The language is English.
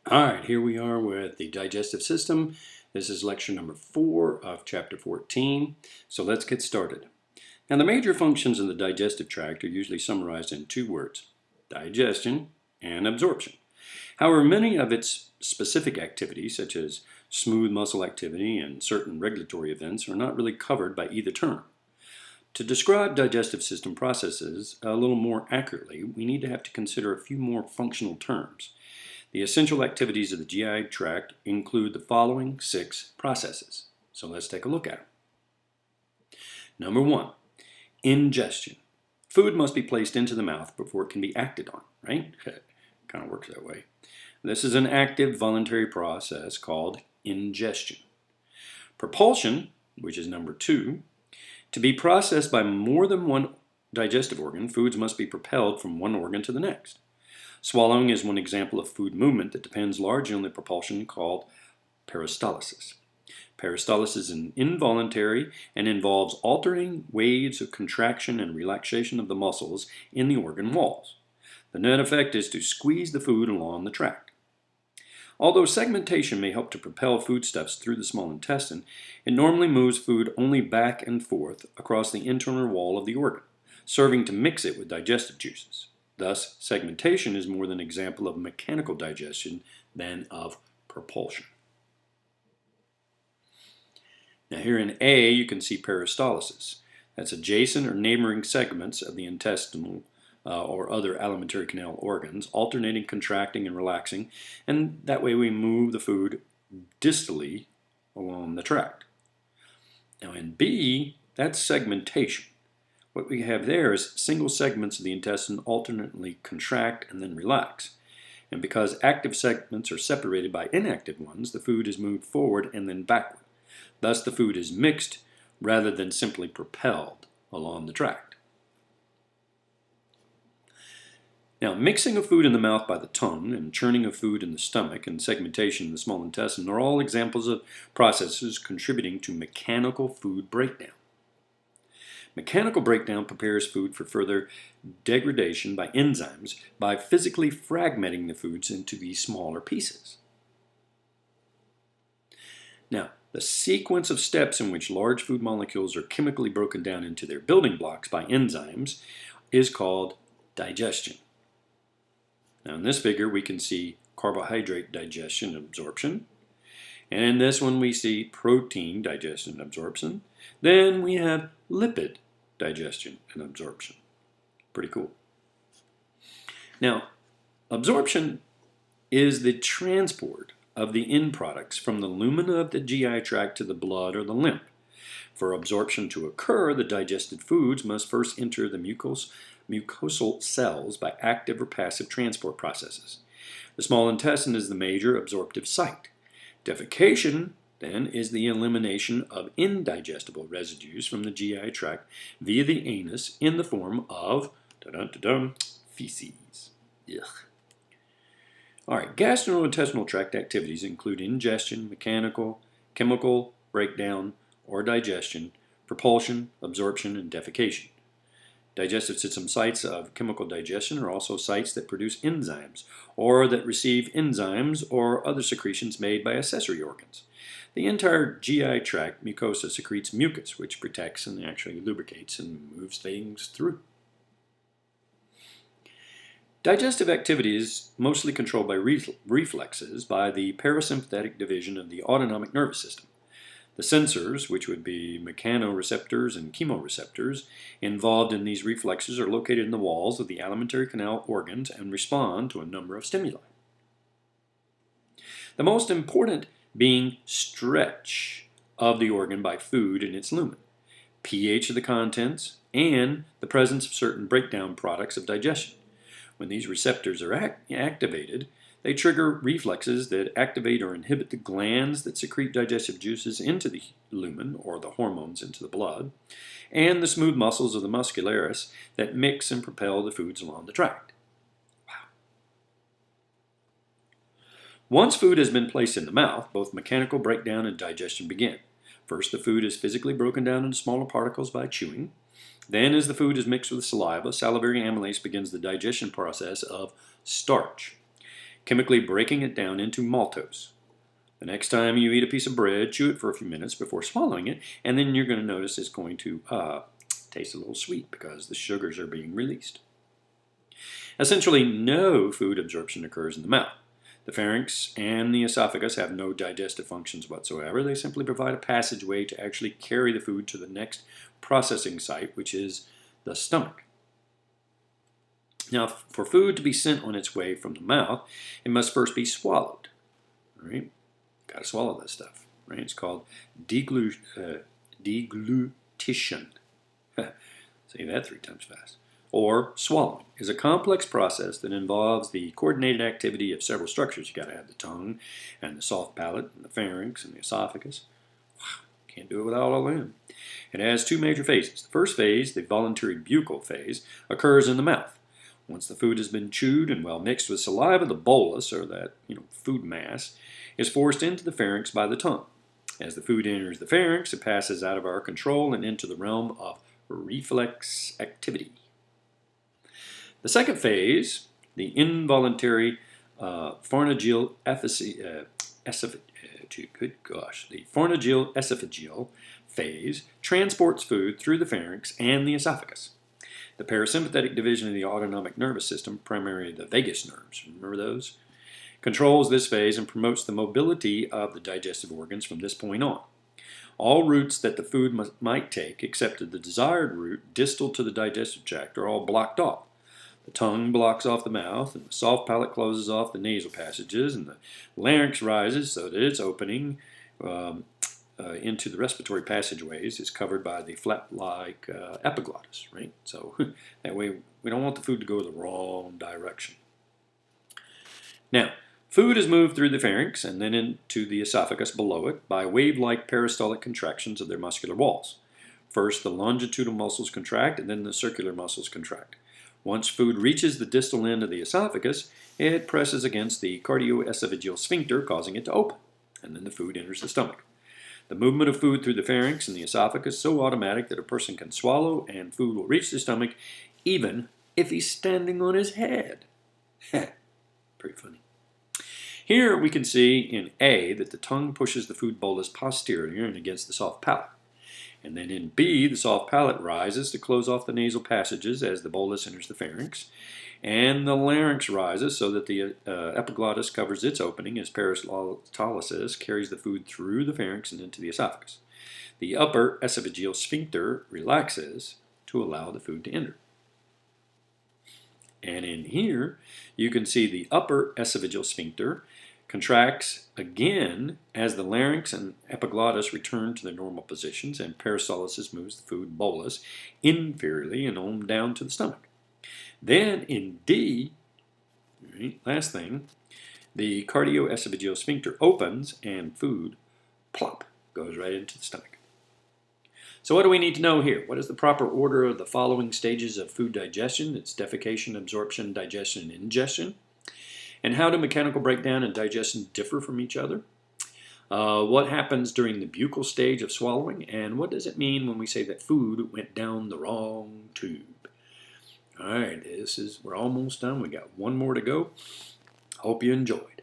All right, here we are with the digestive system. This is lecture number 4 of chapter 14. So let's get started. Now, the major functions of the digestive tract are usually summarized in 2 words: digestion and absorption. However, many of its specific activities, such as smooth muscle activity and certain regulatory events, are not really covered by either term. To describe digestive system processes a little more accurately, we need to consider a few more functional terms. The essential activities of the GI tract include the following 6 processes. So let's take a look at them. Number 1, ingestion. Food must be placed into the mouth before it can be acted on, right? It kind of works that way. This is an active voluntary process called ingestion. Propulsion, which is number 2, to be processed by more than one digestive organ, foods must be propelled from one organ to the next. Swallowing is one example of food movement that depends largely on the propulsion called peristalsis. Peristalsis is an involuntary and involves alternating waves of contraction and relaxation of the muscles in the organ walls. The net effect is to squeeze the food along the tract. Although segmentation may help to propel foodstuffs through the small intestine, it normally moves food only back and forth across the internal wall of the organ, serving to mix it with digestive juices. Thus, segmentation is more an example of mechanical digestion than of propulsion. Now here in A, you can see peristalsis. That's adjacent or neighboring segments of the intestinal or other alimentary canal organs, alternating contracting and relaxing, and that way we move the food distally along the tract. Now in B, that's segmentation. What we have there is single segments of the intestine alternately contract and then relax. And because active segments are separated by inactive ones, the food is moved forward and then backward. Thus, the food is mixed rather than simply propelled along the tract. Now, mixing of food in the mouth by the tongue and churning of food in the stomach and segmentation in the small intestine are all examples of processes contributing to mechanical food breakdown. Mechanical breakdown prepares food for further degradation by enzymes by physically fragmenting the foods into these smaller pieces. Now, the sequence of steps in which large food molecules are chemically broken down into their building blocks by enzymes is called digestion. Now, in this figure, we can see carbohydrate digestion and absorption. And in this one, we see protein digestion and absorption. Then we have lipid digestion and absorption. Pretty cool. Now, absorption is the transport of the end products from the lumina of the GI tract to the blood or the lymph. For absorption to occur, the digested foods must first enter the mucosal cells by active or passive transport processes. The small intestine is the major absorptive site. Defecation, then, is the elimination of indigestible residues from the GI tract via the anus in the form of feces. Ugh. All right, gastrointestinal tract activities include ingestion, mechanical, chemical breakdown or digestion, propulsion, absorption, and defecation. Digestive system sites of chemical digestion are also sites that produce enzymes or that receive enzymes or other secretions made by accessory organs. The entire GI tract mucosa secretes mucus, which protects and actually lubricates and moves things through. Digestive activity is mostly controlled by reflexes by the parasympathetic division of the autonomic nervous system. The sensors, which would be mechanoreceptors and chemoreceptors, involved in these reflexes are located in the walls of the alimentary canal organs and respond to a number of stimuli. The most important being stretch of the organ by food in its lumen, pH of the contents, and the presence of certain breakdown products of digestion. When these receptors are activated, they trigger reflexes that activate or inhibit the glands that secrete digestive juices into the lumen, or the hormones into the blood, and the smooth muscles of the muscularis that mix and propel the foods along the tract. Wow. Once food has been placed in the mouth, both mechanical breakdown and digestion begin. First, the food is physically broken down into smaller particles by chewing. Then, as the food is mixed with saliva, salivary amylase begins the digestion process of starch. chemically breaking it down into maltose. The next time you eat a piece of bread, chew it for a few minutes before swallowing it, and then you're going to notice it's going to taste a little sweet because the sugars are being released. Essentially, no food absorption occurs in the mouth. The pharynx and the esophagus have no digestive functions whatsoever. They simply provide a passageway to actually carry the food to the next processing site, which is the stomach. Now, for food to be sent on its way from the mouth, it must first be swallowed. Right? Got to swallow that stuff. Right? It's called deglutition. Say that 3 times fast. Or swallowing is a complex process that involves the coordinated activity of several structures. You got to have the tongue and the soft palate and the pharynx and the esophagus. Can't do it without all of them. It has 2 major phases. The first phase, the voluntary buccal phase, occurs in the mouth. Once the food has been chewed and well mixed with saliva, the bolus, or that food mass, is forced into the pharynx by the tongue. As the food enters the pharynx, it passes out of our control and into the realm of reflex activity. The second phase, the involuntary pharyngeal esophageal phase, transports food through the pharynx and the esophagus. The parasympathetic division of the autonomic nervous system, primarily the vagus nerves, remember those, controls this phase and promotes the mobility of the digestive organs from this point on. All routes that the food might take, except the desired route distal to the digestive tract, are all blocked off. The tongue blocks off the mouth, and the soft palate closes off the nasal passages, and the larynx rises so that its opening into the respiratory passageways is covered by the flap-like epiglottis, right? So that way we don't want the food to go the wrong direction. Now, food is moved through the pharynx and then into the esophagus below it by wave-like peristaltic contractions of their muscular walls. First, the longitudinal muscles contract, and then the circular muscles contract. Once food reaches the distal end of the esophagus, it presses against the cardioesophageal sphincter, causing it to open, and then the food enters the stomach. The movement of food through the pharynx and the esophagus is so automatic that a person can swallow and food will reach the stomach even if he's standing on his head. Pretty funny. Here we can see in A that the tongue pushes the food bolus posterior and against the soft palate. And then in B, the soft palate rises to close off the nasal passages as the bolus enters the pharynx. And the larynx rises so that the epiglottis covers its opening as peristalsis carries the food through the pharynx and into the esophagus. The upper esophageal sphincter relaxes to allow the food to enter. And in here, you can see the upper esophageal sphincter contracts again as the larynx and epiglottis return to their normal positions and peristalsis moves the food bolus inferiorly and on down to the stomach. Then in D, last thing, the cardioesophageal sphincter opens and food, plop, goes right into the stomach. So what do we need to know here? What is the proper order of the following stages of food digestion? It's defecation, absorption, digestion, and ingestion. And how do mechanical breakdown and digestion differ from each other? What happens during the buccal stage of swallowing? And what does it mean when we say that food went down the wrong tube? All right, we're almost done. We got one more to go. Hope you enjoyed.